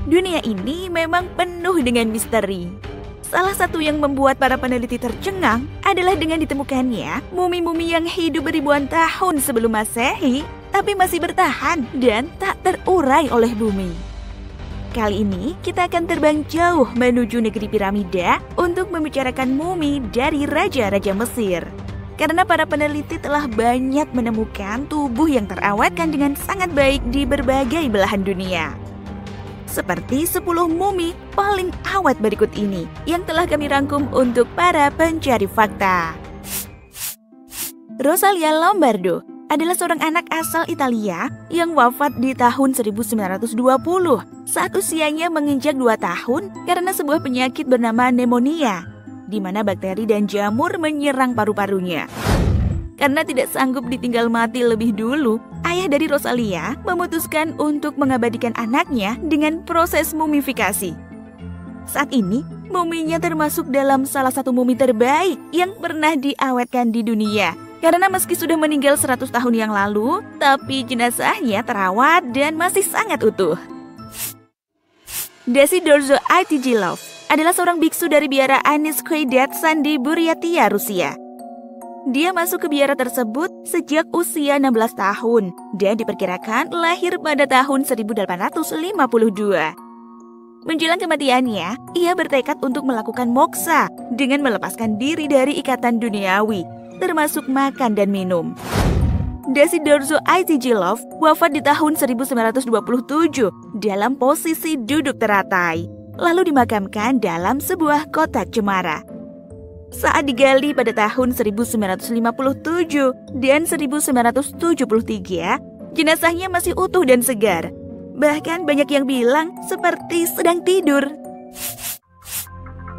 Dunia ini memang penuh dengan misteri. Salah satu yang membuat para peneliti tercengang adalah dengan ditemukannya mumi-mumi yang hidup beribuan tahun sebelum Masehi, tapi masih bertahan dan tak terurai oleh bumi. Kali ini kita akan terbang jauh menuju negeri piramida untuk membicarakan mumi dari raja-raja Mesir. Karena para peneliti telah banyak menemukan tubuh yang terawatkan dengan sangat baik di berbagai belahan dunia. Seperti 10 mumi paling awet berikut ini yang telah kami rangkum untuk para pencari fakta. Rosalia Lombardo adalah seorang anak asal Italia yang wafat di tahun 1920 saat usianya menginjak 2 tahun karena sebuah penyakit bernama pneumonia, di mana bakteri dan jamur menyerang paru-parunya. Karena tidak sanggup ditinggal mati lebih dulu, ayah dari Rosalia memutuskan untuk mengabadikan anaknya dengan proses mumifikasi. Saat ini, muminya termasuk dalam salah satu mumi terbaik yang pernah diawetkan di dunia. Karena meski sudah meninggal 100 tahun yang lalu, tapi jenazahnya terawat dan masih sangat utuh. Desidorzo Aitigilov adalah seorang biksu dari biara Aniskoe Detsan di Buryatia, Rusia. Dia masuk ke biara tersebut sejak usia 16 tahun dan diperkirakan lahir pada tahun 1852. Menjelang kematiannya, ia bertekad untuk melakukan moksa dengan melepaskan diri dari ikatan duniawi, termasuk makan dan minum. Desidorzo Aitigilov wafat di tahun 1927 dalam posisi duduk teratai, lalu dimakamkan dalam sebuah kotak cemara. Saat digali pada tahun 1957 dan 1973, jenazahnya masih utuh dan segar. Bahkan banyak yang bilang seperti sedang tidur.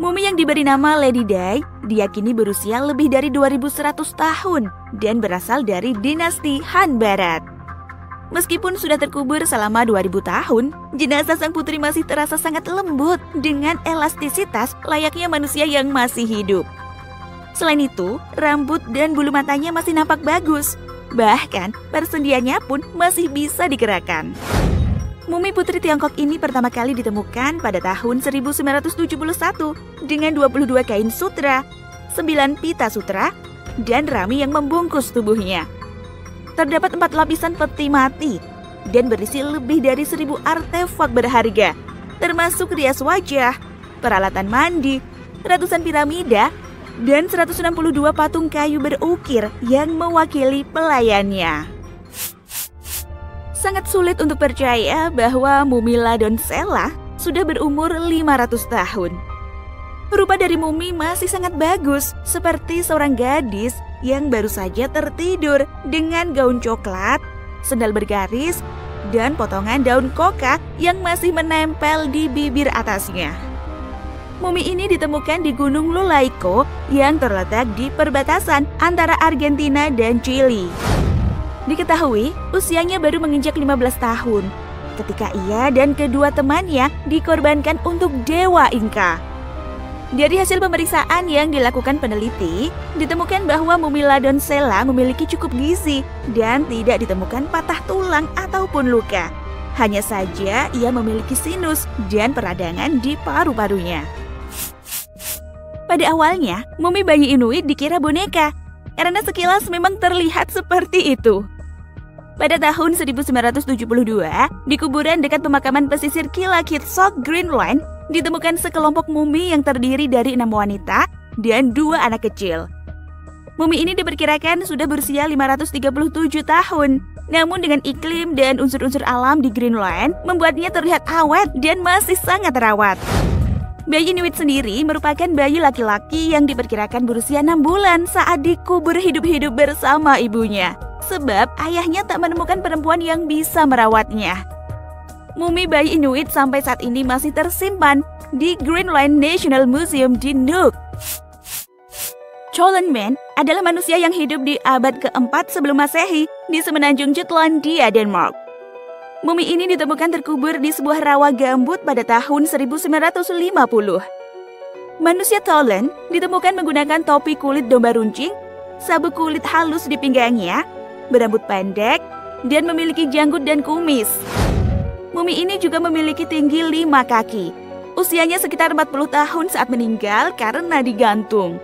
Mumi yang diberi nama Lady Di diyakini berusia lebih dari 2100 tahun dan berasal dari dinasti Han Barat. Meskipun sudah terkubur selama 2000 tahun, jenazah sang putri masih terasa sangat lembut dengan elastisitas layaknya manusia yang masih hidup. Selain itu, rambut dan bulu matanya masih nampak bagus. Bahkan, persendiannya pun masih bisa digerakkan. Mumi putri Tiongkok ini pertama kali ditemukan pada tahun 1971 dengan 22 kain sutra, 9 pita sutra, dan rami yang membungkus tubuhnya. Terdapat 4 lapisan peti mati dan berisi lebih dari 1000 artefak berharga, termasuk rias wajah, peralatan mandi, ratusan piramida, dan 162 patung kayu berukir yang mewakili pelayannya. Sangat sulit untuk percaya bahwa mumi La Donzella sudah berumur 500 tahun. Rupa dari mumi masih sangat bagus, seperti seorang gadis yang baru saja tertidur dengan gaun coklat, sendal bergaris, dan potongan daun koka yang masih menempel di bibir atasnya. Mumi ini ditemukan di Gunung Lulaico yang terletak di perbatasan antara Argentina dan Chili. Diketahui usianya baru menginjak 15 tahun ketika ia dan kedua temannya dikorbankan untuk dewa Inka. Dari hasil pemeriksaan yang dilakukan peneliti, ditemukan bahwa mumi La Donzella memiliki cukup gizi dan tidak ditemukan patah tulang ataupun luka. Hanya saja ia memiliki sinus dan peradangan di paru-parunya. Pada awalnya, mumi bayi Inuit dikira boneka, karena sekilas memang terlihat seperti itu. Pada tahun 1972, di kuburan dekat pemakaman pesisir Qilakitsoq, Greenland, ditemukan sekelompok mumi yang terdiri dari 6 wanita dan 2 anak kecil. Mumi ini diperkirakan sudah berusia 537 tahun, namun dengan iklim dan unsur-unsur alam di Greenland membuatnya terlihat awet dan masih sangat terawat. Bayi Inuit sendiri merupakan bayi laki-laki yang diperkirakan berusia 6 bulan saat dikubur hidup-hidup bersama ibunya, sebab ayahnya tak menemukan perempuan yang bisa merawatnya. Mumi bayi Inuit sampai saat ini masih tersimpan di Greenland National Museum di Nuuk. Cholan Man adalah manusia yang hidup di abad ke-4 sebelum Masehi di semenanjung Jutlandia, Denmark. Mumi ini ditemukan terkubur di sebuah rawa gambut pada tahun 1950. Manusia Cholan ditemukan menggunakan topi kulit domba runcing, sabuk kulit halus di pinggangnya, berambut pendek, dan memiliki janggut dan kumis. mumi ini juga memiliki tinggi 5 kaki. Usianya sekitar 40 tahun saat meninggal karena digantung.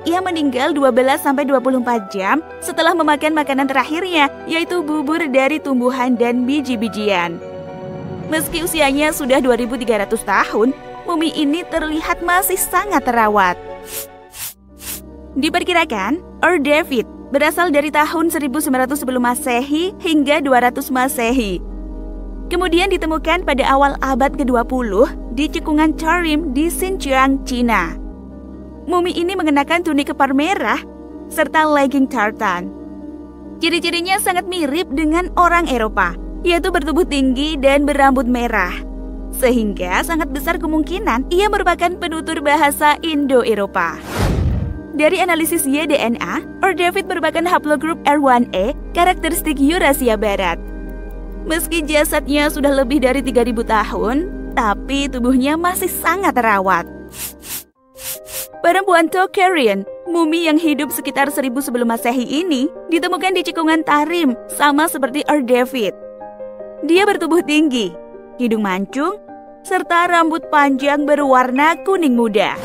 Ia meninggal 12-24 jam setelah memakan makanan terakhirnya, yaitu bubur dari tumbuhan dan biji-bijian. Meski usianya sudah 2.300 tahun, mumi ini terlihat masih sangat terawat. Diperkirakan, David berasal dari tahun 1900 sebelum Masehi hingga 200 Masehi. Kemudian ditemukan pada awal abad ke-20 di cekungan Tarim di Xinjiang, Cina. Mumi ini mengenakan tunik kepar merah serta legging tartan. Ciri-cirinya sangat mirip dengan orang Eropa, yaitu bertubuh tinggi dan berambut merah. Sehingga sangat besar kemungkinan ia merupakan penutur bahasa Indo-Eropa. Dari analisis Y-DNA, David merupakan haplogrup R1e karakteristik Eurasia Barat. Meski jasadnya sudah lebih dari 3.000 tahun, tapi tubuhnya masih sangat terawat. Perempuan Tocharian, mumi yang hidup sekitar 1000 sebelum Masehi ini, ditemukan di cekungan Tarim, sama seperti David. Dia bertubuh tinggi, hidung mancung, serta rambut panjang berwarna kuning muda.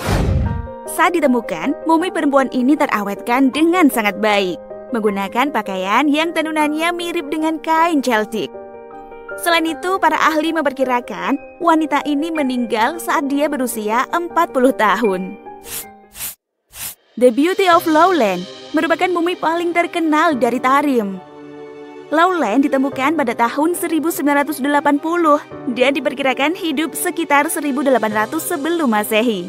Saat ditemukan, mumi perempuan ini terawetkan dengan sangat baik, menggunakan pakaian yang tenunannya mirip dengan kain Celtic. Selain itu, para ahli memperkirakan wanita ini meninggal saat dia berusia 40 tahun. The Beauty of Lowland merupakan mumi paling terkenal dari Tarim. Lowland ditemukan pada tahun 1980 dan diperkirakan hidup sekitar 1800 sebelum Masehi.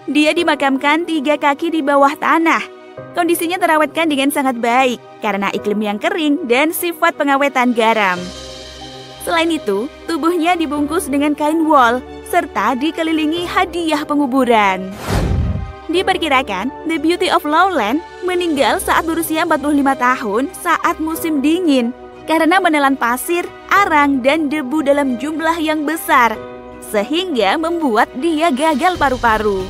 Dia dimakamkan 3 kaki di bawah tanah. Kondisinya terawetkan dengan sangat baik karena iklim yang kering dan sifat pengawetan garam. Selain itu, tubuhnya dibungkus dengan kain wol serta dikelilingi hadiah penguburan. Diperkirakan, The Beauty of Lowland meninggal saat berusia 45 tahun saat musim dingin karena menelan pasir, arang, dan debu dalam jumlah yang besar, sehingga membuat dia gagal paru-paru.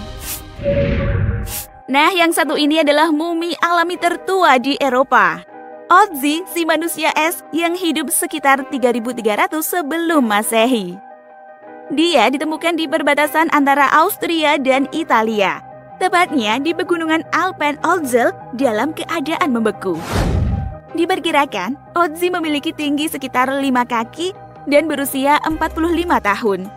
Nah, yang satu ini adalah mumi alami tertua di Eropa. Otzi, si manusia es yang hidup sekitar 3.300 sebelum Masehi. Dia ditemukan di perbatasan antara Austria dan Italia, tepatnya di pegunungan Alpen Otzil dalam keadaan membeku. Diperkirakan, Otzi memiliki tinggi sekitar 5 kaki dan berusia 45 tahun.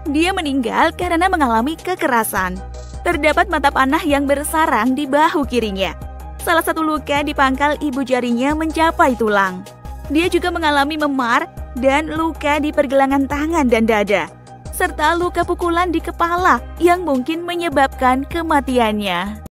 Dia meninggal karena mengalami kekerasan. Terdapat mata panah yang bersarang di bahu kirinya. Salah satu luka di pangkal ibu jarinya mencapai tulang. Dia juga mengalami memar dan luka di pergelangan tangan dan dada, serta luka pukulan di kepala yang mungkin menyebabkan kematiannya.